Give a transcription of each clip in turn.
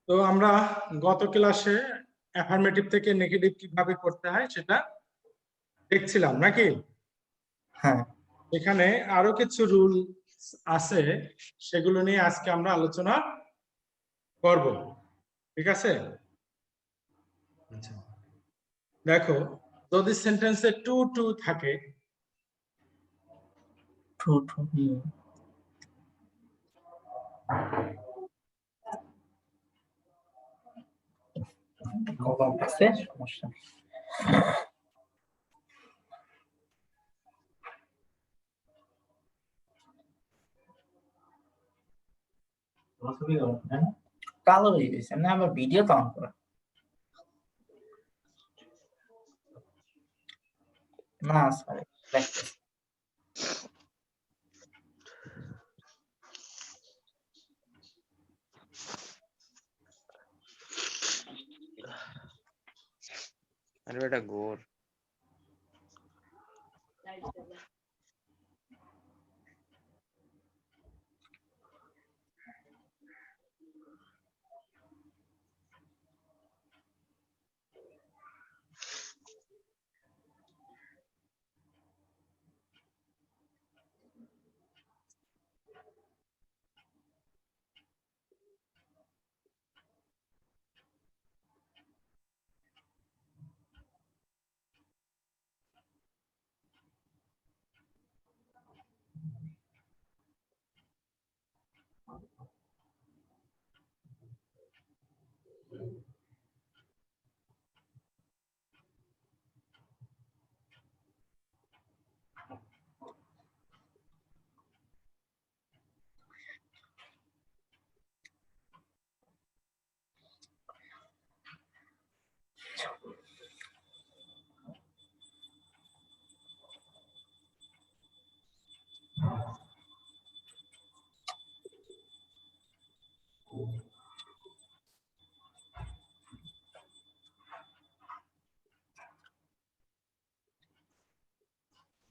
তো আমরা গত ক্লাসে অ্যাফার্মেটিভ থেকে নেগেটিভ কিভাবে করতে হয় সেটা দেখছিলাম নাকি? হ্যাঁ, এখানে আরো কিছু রুল আছে, সেগুলো নিয়ে আজকে আমরা আলোচনা করব। ঠিক আছে? আচ্ছা, দেখো, যদি সেন্টেন্সে টু টু থাকে, ট্রু ট্রু কলম আছে সমস্যা। কালো হয়ে গেছে না, আবার ভিডিও তো অন করা না, সরি দেখতেছি। আরে বেটা গোর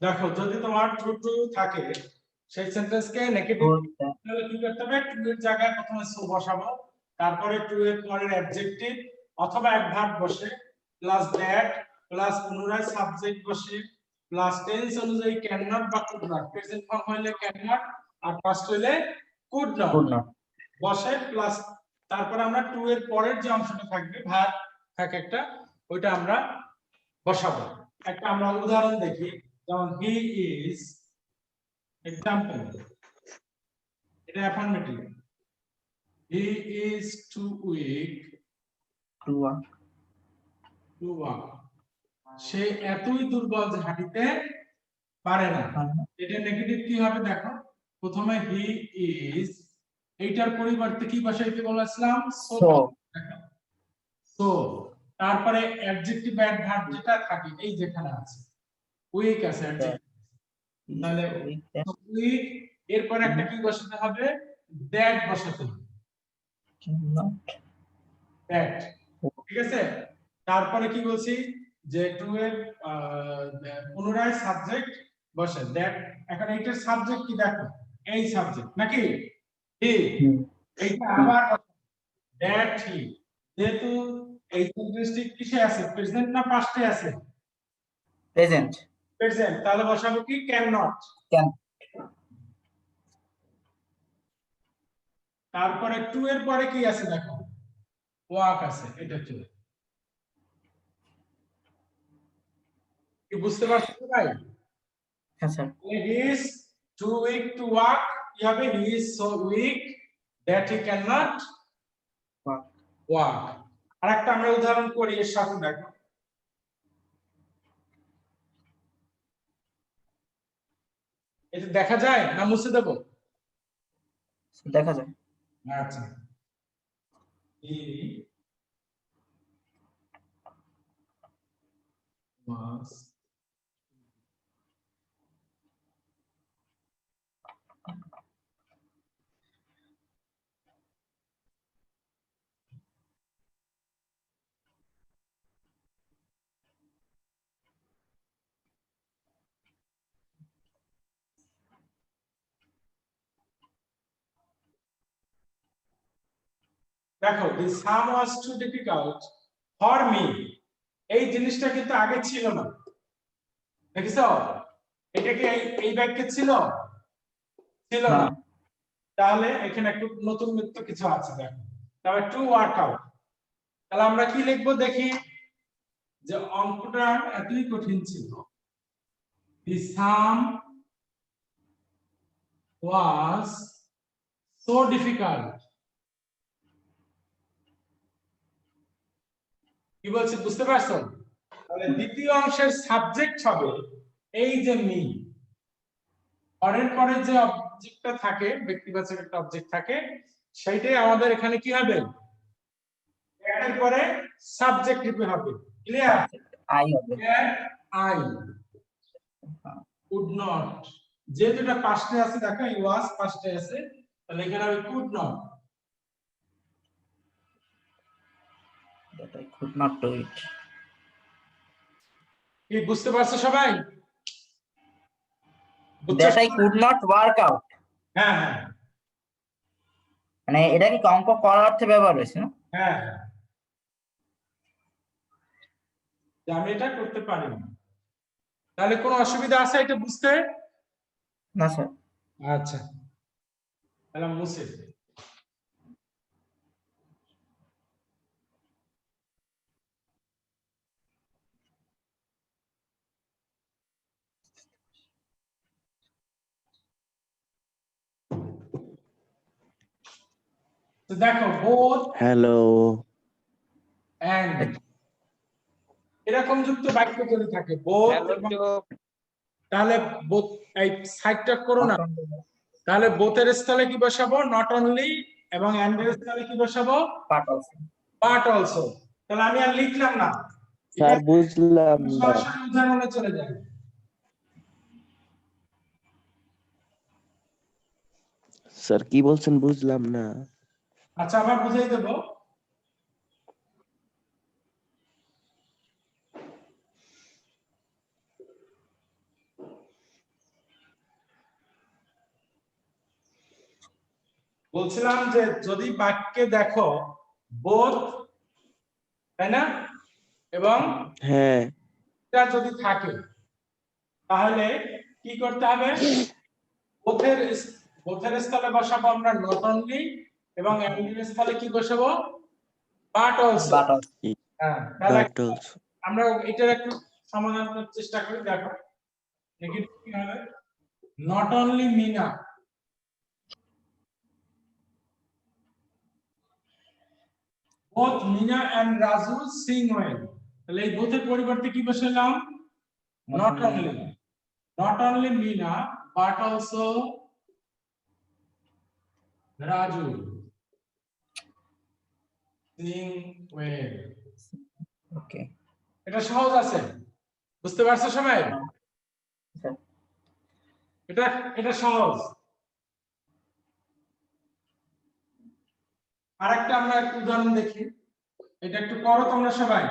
দেখো যদি তোমার টু টু থাকে সেই সেন্টেন্সকে নেগেটিভ তাহলে কি করতে হবে? টু এর জায়গায় প্রথমে সো বসাবো, তারপরে টু এর পরের অ্যাডজেক্টিভ অথবা অ্যাডভার্ব বসে, প্লাস দ্যাট, প্লাস পুনরায় সাবজেক্ট বসে, প্লাস টেন্স অনুযায়ী ক্যান নট বা কুড নট, প্রেজেন্ট ফর্ম হইলে ক্যান নট আর পাস্ট হইলে কুড নট বসে, প্লাস তারপরে আমরা টু এর পরের যে অংশটা থাকবে ভার্ব থাকে একটা, ওইটা আমরা বসাবো। একটা আমরা উদাহরণ দেখি, যেমন হি ইজ, এক্সাম্পল, এটা affirmative, he is too weak to to walk, সে এতই দুর্বল যে হাঁটিতে পারে না। এটা নেগেটিভ কি হবে দেখো, প্রথমে হি ইজ, এইটার পরিবর্তে কি বসাইতে বলেছিলাম? সো। সো তারপরে অ্যাডজেক্টিভ অ্যাডভার্ব যেটা থাকে এই যেখানে আছে উইক আছে অ্যাডজেক্টিভ, তাহলে উইক এরপর একটা কি বসাতে হবে? দ্যাট বসাতে হবে, দ্যাট। ঠিক আছে? তারপরে কি বলছি যে টু এর পুনরায় সাবজেক্ট বসে দ্যাট। এখন এইটার সাবজেক্ট কি দেখো, এই সাবজেক্ট নাকি হি, এইটা আবার দ্যাট হি, যেহেতু এই সেন্টেন্সটি কিসে আছে, প্রেজেন্ট না পাস্টে আছে? প্রেজেন্ট। প্রেজেন্ট, তাহলে বসাবো কি? Can not. তারপরে টু এর পরে কি আছে দেখো, ওয়াক আছে, এটা টু। কি বুঝতে পারছো ভাই? হ্যাঁ sir. He is too weak to walk, কি হবে? He is so weak that he cannot walk. আরেকটা আমরা উদাহরণ করি এর সাথে দেখো, এটা দেখা যায় না মুছে দেব? দেখা যায়। আচ্ছা, he was দেখো the sum was too difficult for me এই জিনিসটা কিন্তু আগে ছিল না দেখিছো এটা কি এই বাক্যে ছিল ছিল না না তাহলে এখানে একটু নতুন মিত্র কিছু আছে দেখো তবে টু ওয়ার্ক আউট তাহলে আমরা কি লিখবো দেখি যে অঙ্কটা এতই কঠিন ছিল the sum was so difficult কি বলছি বুঝতে পারছো তাহলে দ্বিতীয় অংশের সাবজেক্ট হবে এই যে মি পরের পরে যে অবজেক্টটা থাকে ব্যক্তিবাচক একটা অবজেক্ট থাকে সেইটাই আমাদের এখানে কি হবে এর পরে সাবজেক্ট রূপে হবে ক্লিয়ার আই হবে আই কুড নট যে দুটো পাশে আছে দেখো এই ওয়াজ পাশে আছে তাহলে এখানে হবে could not that I could not do it কি বুঝতে পারছো সবাই that I could not work out হ্যাঁ হ্যাঁ মানে এটা কি অঙ্ক করার অর্থে ব্যবহার হয়েছে না হ্যাঁ যে আমি এটা করতে পারি না তাহলে কোনো অসুবিধা আছে এটা বুঝতে না স্যার আচ্ছা তাহলে মুছে তো দেখো বোথ হ্যালো এন্ড এরকম যুক্ত বাক্য যদি থাকে বোথ তাহলে বোথ এই সাইডটা করো না তাহলে বোথের স্থলে কি বসাবো নট অনলি এবং এন্ড এর স্থলে কি বসাবো পার্ট অলসো বাট অলসো তাহলে আমি আর লিখলাম না স্যার বুঝলাম না সরাসরি উদাহরণে চলে যাই স্যার কি বলছেন বুঝলাম না আচ্ছা আবার বুঝাই দেবো বলছিলাম যে যদি বাক্যে দেখো বোথ তাই না এবং হ্যাঁ এটা যদি থাকে তাহলে কি করতে হবে বোথের স্থলে বসাবো আমরা নট অনলি এবং এন্ড এর স্থলে কি বসাবো বাট অলসো পার্ট অলসো হ্যাঁ তাহলে বাট অলসো আমরা এটার একটু সমাধান করার চেষ্টা করি দেখো নেগেটিভ কি হবে not only Mina both Mina and Raju sing well তাহলে এই বোথের পরিবর্তে কি বসালাম not only Mina but also Raju sing well ওকে এটা সহজ আছে বুঝতে পারছো সবাই স্যার এটা এটা সহজ আরেকটা আমরা একটু উদাহরণ দেখি এটা একটু করো তোমরা সবাই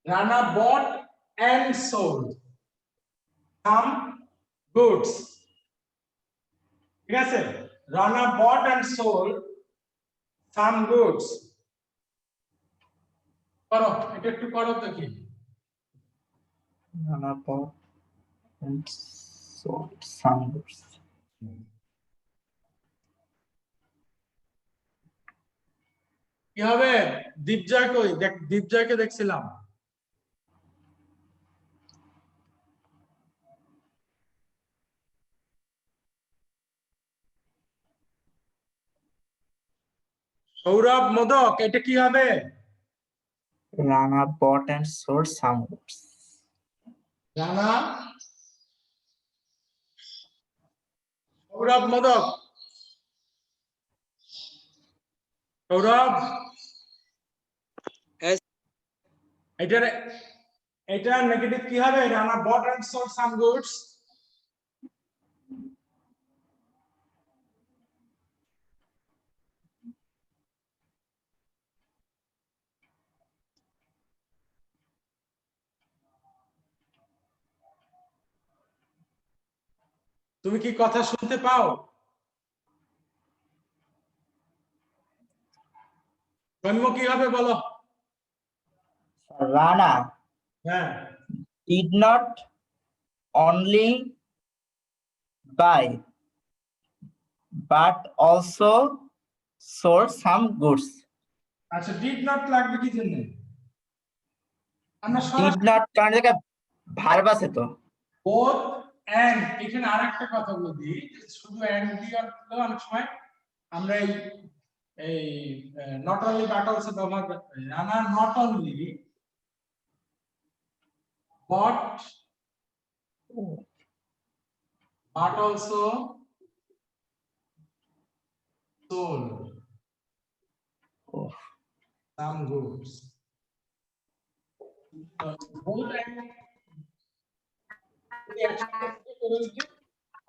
Rana bought and sold some goods ঠিক আছে Rana bought and sold some goods করো এটা একটু করো দেখি Rana bought and sold some goods কি হবে দীপজয় কই দেখ দীপজয়কে দেখছিলাম সৌরভ মোদক এটা কি হবে Rana bought and sold some goods Rana Sourav modak Sourav এটার এটা নেগেটিভ কি হবে Rana bought and sold some goods তুমি কি কথা শুনতে পাও? গম্য কি হবে বলো? Rana হ্যাঁ, did not only buy but also sold some goods. আচ্ছা ডিড নট লাগবে কি জন্য? আমরা Did সরাসরি not কারণ জায়গায় ভার্ব আছে তো। বোথ এন্ড, এখানে আরেকটা কথা বলি, শুধু এন্ড দিয়ে অনেক সময় আমরা এই নট অনলি বাট অলসো ব্যবহার করতে পারি। Rana not only but also sold Oh. some goods. Both and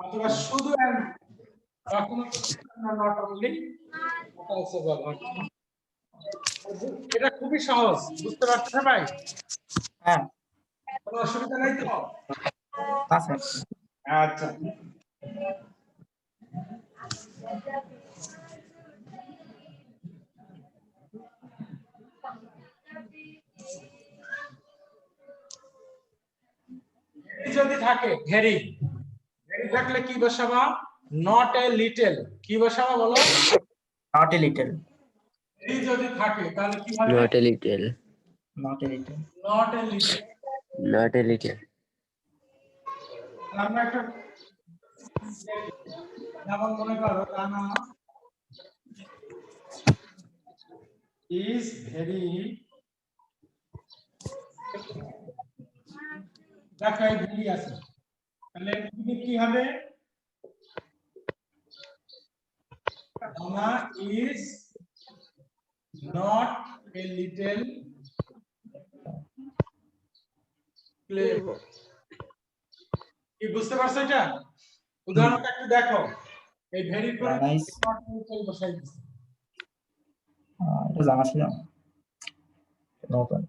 অথবা শুধু and তখন নট অনলি অলসো ব্যবহার করি। এটা খুবই সহজ, বুঝতে পারছো ভাই? হ্যাঁ কোনো অসুবিধা নাই তো? আছে। আচ্ছা, যদি থাকে ভেরি, ভেরি থাকলে কি বসাবা? নট এ লিটল, কি বসাবা বলো? Not a little. ভেরি যদি থাকে তাহলে কি হবে? Not a little. Not a little. Not a little. Not a little. আমরা একটা যেমন মনে করো রানা ইজ ভেরি, দেখো এই ভেরি আছে, তাহলে কি হবে? Rana is not a little clever. কি বুঝতে পারছো এটা? উদাহরণটা একটু দেখো, এই ভেরি করে Rana is নট লিটল বসাই দিছি। এটা জানা ছিল। No problem.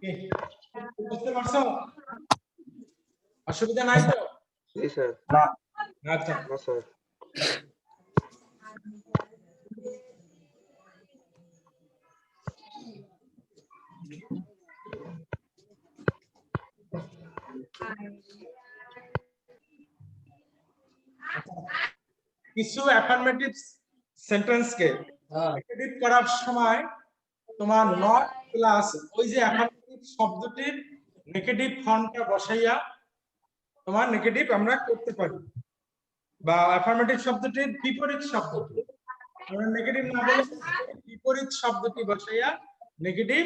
কি বুঝতে পারছো? অসুবিধা নাই তো? জি স্যার। না আচ্ছা, না স্যার। কিছু অ্যাফার্মেটিভ সেন্টেন্সকে নেগেটিভ করার সময় তোমার নট প্লাস ওই যে অ্যাফার্মেটিভ শব্দটির নেগেটিভ ফর্মটা বসাইয়া তোমার নেগেটিভ আমরা করতে পারি, বা অ্যাফার্মেটিভ শব্দটির বিপরীত শব্দটি আমরা নেগেটিভ না বলে বিপরীত শব্দটি বসাইয়া নেগেটিভ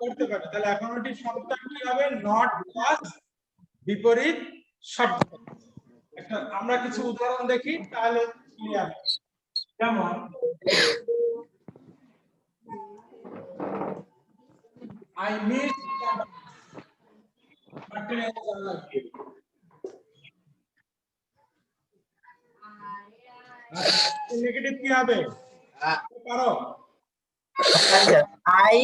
করতে পারি। তাহলে অ্যাফার্মেটিভ শব্দটা কি হবে? নট প্লাস বিপরীত শব্দ। একটা আমরা কিছু উদাহরণ দেখি তাহলে ক্লিয়ার। যেমন আই মিস নেগেটিভ কি হবে? পারো? I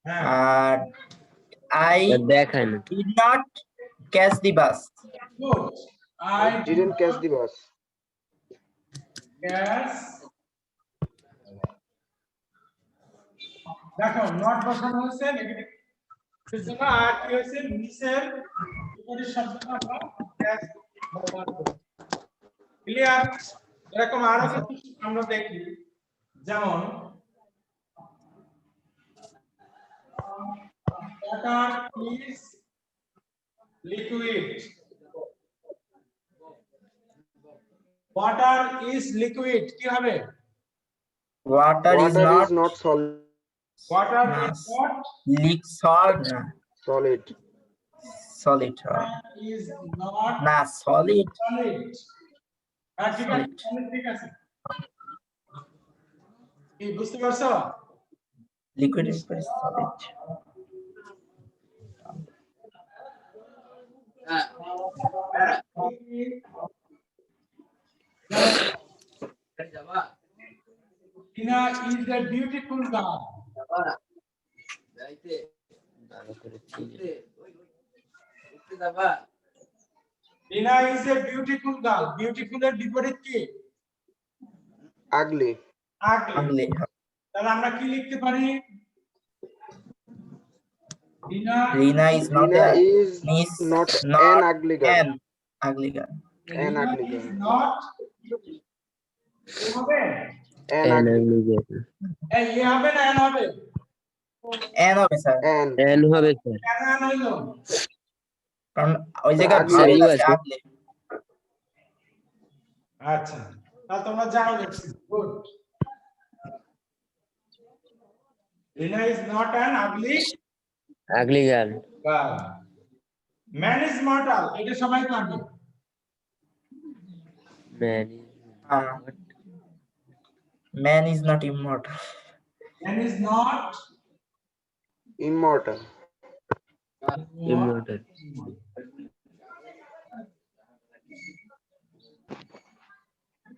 হ্যাঁ, I দেখায় না। did not catch the bus. good. I didn't catch the bus. Yes. দেখো নট বসানো হয়েছে নেগেটিভ, সেজন্য আর কি হয়েছে? মিসের বিপরীত শব্দটা আমরা ক্যাচ ব্যবহার করি। ক্লিয়ার? এরকম আরো কিছু আমরা দেখি, যেমন water is liquid. Water is liquid কি হবে? Water is Water not is not solid. Water is not solid. Solid. Solid. is not না solid. solid. হ্যাঁ ঠিক আছে, Solid. solid ঠিক আছে। কি বুঝতে পারছো? Liquid is very solid. is a beautiful girl. ভালো করে চিনি। Rina is a beautiful girl. Beautiful এর বিপরীত কি? ugly, Ugly. ugly. তাহলে আমরা কি লিখতে পারি? Rina Rina is not Rina a is is not not an ugly girl, an ugly girl. an Rina ugly is girl, not কি হবে? an ugly, এই এ হবে না এন হবে? N হবে স্যার, an, এন হবে স্যার। কেন এন হইলো? কারণ ওই জায়গায় ugly ভার্ব আছে। আছে ugly। আচ্ছা তাহলে তোমরা জানো দেখছি good Rina is not an ugly ugly girl. girl. Man is mortal. এটা সবাই পারবে। Man Man is not immortal. Man is not immortal, immortal.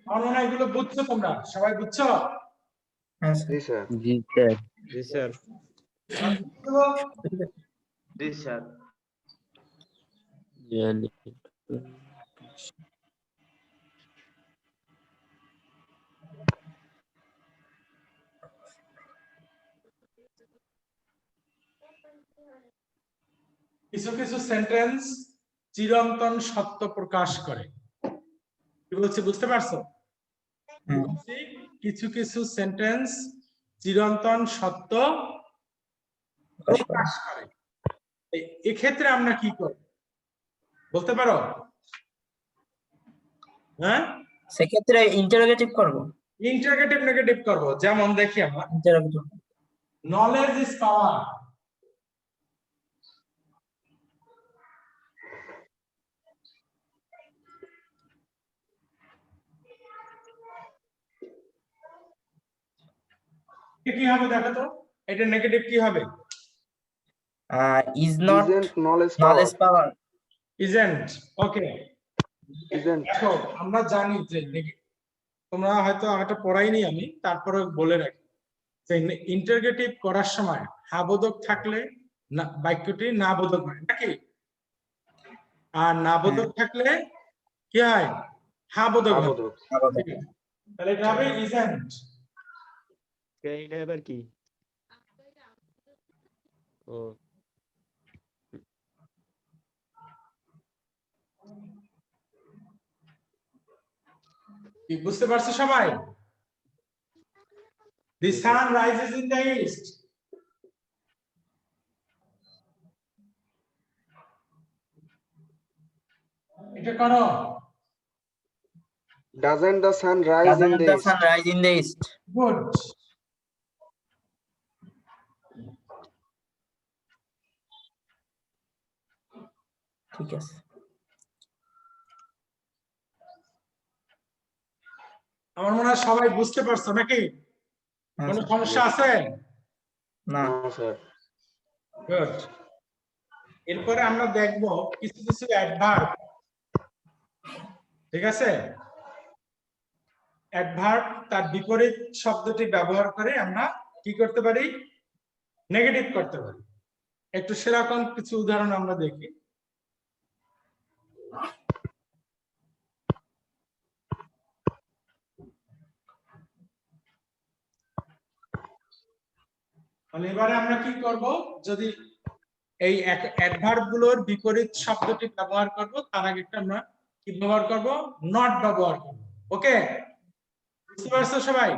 আমার মনে হয় এগুলো বুঝছো তোমরা সবাই বুঝছো? হ্যাঁ স্যার। জি স্যার, জি স্যার। জি স্যার বুঝছো? জি স্যার জানি। কিছু কিছু সেন্টেন্স চিরন্তন সত্য প্রকাশ করে। কি বলছি বুঝতে পারছো? হুম। কিছু কিছু সেন্টেন্স চিরন্তন সত্য প্রকাশ করে। এক্ষেত্রে আমরা কি করব বলতে পারো? হ্যাঁ, সেক্ষেত্রে ইন্টারোগেটিভ করব। ইন্টারগেটিভ নেগেটিভ করব। যেমন দেখি আমরা ইন্টারোগেটিভ। Knowledge is power. কি হবে দেখো তো, এটা নেগেটিভ কি হবে? is not isn't knowledge knowledge power, power. Isn't. Okay, isn't, দেখো আমরা জানি যে তোমরা হয়তো এটা পড়াইনি আমি, তারপরে বলে রাখি যে ইন্টারগেটিভ করার সময় হাবোধক থাকলে বাক্যটি না বোধক হয় নাকি, আর না বোধক থাকলে কি হয়? হাবোধক হয়। আবোধক, তাহলে এটা হবে ইজেন্ট। এটা এবার কি ও কি বুঝতে পারছো সবাই? The sun rises in the east. এটা করো। doesn't the sun rise in Doesn't the the east, sun rise in the east? Good. ঠিক আছে। আমার মনে হয় সবাই বুঝতে পারছো নাকি? হ্যাঁ কোনো স্যার। সমস্যা আছে? না। no sir, good. এরপরে আমরা দেখব কিছু কিছু অ্যাডভার্ব। ঠিক আছে, অ্যাডভার্ব তার বিপরীত শব্দটি ব্যবহার করে আমরা কি করতে পারি? নেগেটিভ করতে পারি। একটু সেরকম কিছু উদাহরণ আমরা দেখি। তাহলে এবারে আমরা কি করব, যদি এই অ্যাডভার্ব গুলোর বিপরীত শব্দটি ব্যবহার করব, তার আগে একটা আমরা কি ব্যবহার করব? নট ব্যবহার করব। ওকে, বুঝতে পারছো সবাই?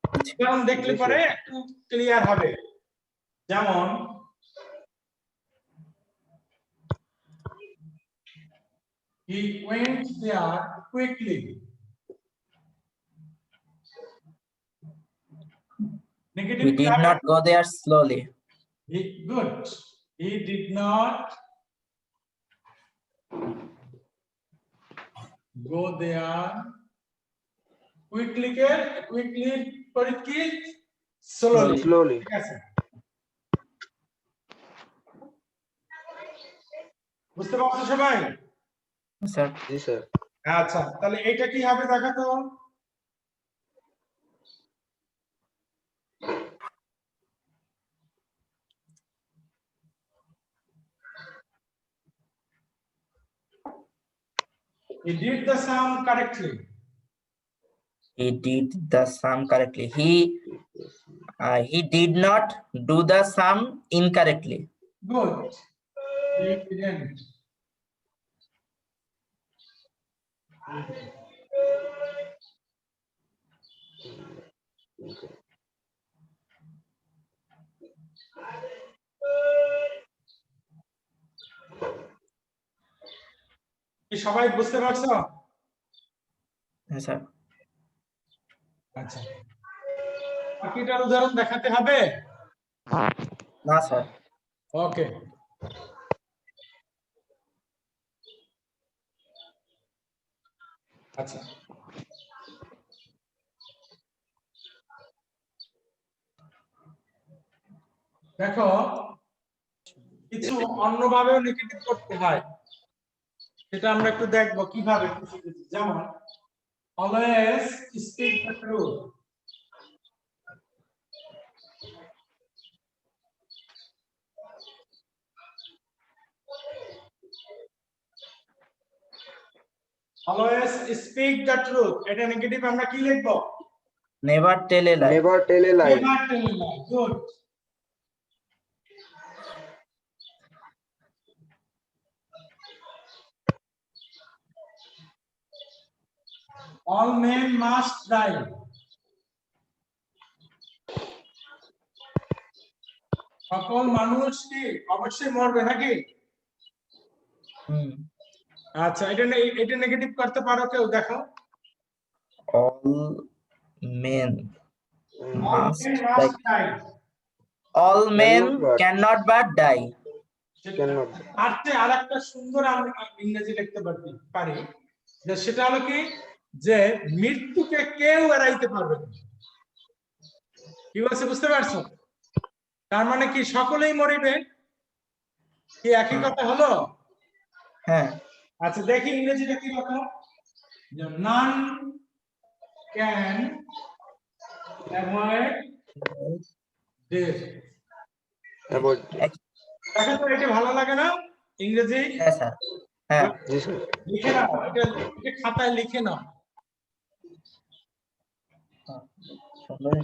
উদাহরণ দেখলে পরে একটু ক্লিয়ার হবে। যেমন he went there quickly. Negative He did not go there slowly. Good. He did not go there quickly. Quickly পরে কি? Slowly. slowly, ঠিক আছে, বুঝতে পারছো সবাই? স্যার। জি স্যার, আচ্ছা, তাহলে এটা কি হবে দেখো তো। He did the sum correctly. He did the sum correctly. He did not do the sum incorrectly. Good. He didn't. কি সবাই বুঝতে পারছো? হ্যাঁ স্যার। আচ্ছা, বাকিটার উদাহরণ দেখাতে হবে? না স্যার। ওকে, আচ্ছা দেখো, কিছু অন্যভাবেও নেগেটিভ করতে হয়, সেটা আমরা একটু দেখবো কিভাবে। যেমন always speak the truth. Always speak the truth, এটা নেগেটিভ আমরা কি লিখবো? Never tell a lie. Never tell a lie. Never tell a lie. Good. All men must die. সকল মানুষ কি অবশ্যই মরবে নাকি? আচ্ছা, এটা নেগেটিভ করতে পারো কেউ? দেখো, All men all must men die. must die. All men but- cannot but die. Cannot. আর চেয়ে আরেকটা সুন্দর আমরা ইংরেজি লিখতে পারি, যে সেটা হলো কি, যে মৃত্যুকে কেউ এড়াইতে পারবে না। কি বলছে বুঝতে পারছো? তার মানে কি সকলেই মরিবে? কি একই কথা হলো? হ্যাঁ। আচ্ছা, দেখি ইংরেজিটা কি রকম। none can avoid death. About. দেখো তো, এটা ভালো লাগে না ইংরেজি? হ্যাঁ স্যার। হ্যাঁ। Yes, sir. লিখে নাও, এটা খাতায় লিখে নাও। সুন্দর।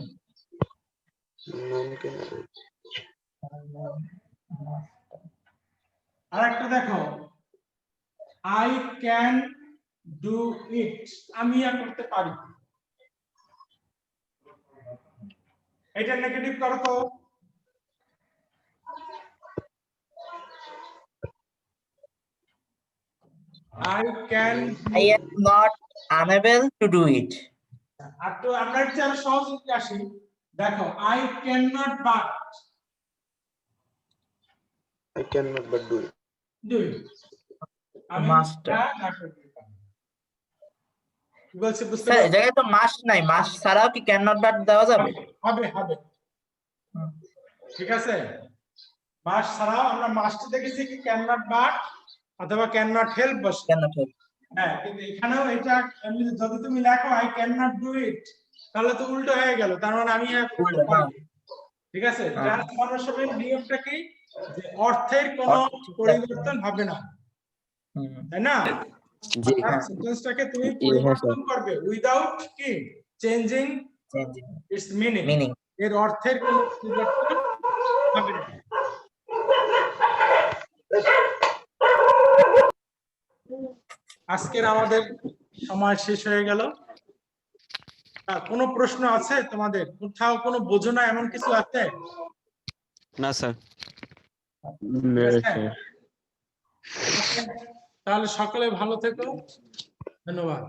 None can avoid. আর একটা দেখো, I can do it, আমি করতে পারি। এটা নেগেটিভ করো তো। I can I am not unable to do it. আর তো আমরা একটু আরো সহজ করতে আসি। দেখো, I cannot but I cannot but do it. do it, আমি Must. এটা না করতে পারি। কি বলছে বুঝতে স্যার এই পারছো? জায়গায় তো মাস্ট নাই, মাস্ট ছাড়াও কি ক্যান নট বাট দেওয়া যাবে? হবে হবে, ঠিক আছে। মাস্ট ছাড়াও আমরা মাস্ট দেখেছি কি ক্যান নট বাট অথবা ক্যান নট হেল্প বসে। Can not. হ্যাঁ, কিন্তু এখানেও এটা যদি তুমি লেখো I can not do it, তাহলে তো উল্টো হয়ে গেল, তার মানে আমি করতে পারি না। ঠিক আছে, যার সমাবেশের নিয়মটা কি, যে অর্থের কোনো পরিবর্তন হবে না, তাই না? জি সেন্টেন্সটাকে তুমি হ্যাঁ, পরিবর্তন করবে উইদাউট কি চেঞ্জিং ইটস মিনিং, মিনিং। এর অর্থের কোনো পরিবর্তন হবে না। আজকের আমাদের সময় শেষ হয়ে গেল। কোনো প্রশ্ন আছে তোমাদের? কোথাও কোনো বোঝো না এমন কিছু আছে? না স্যার। তাহলে সকলে ভালো থেকো, ধন্যবাদ।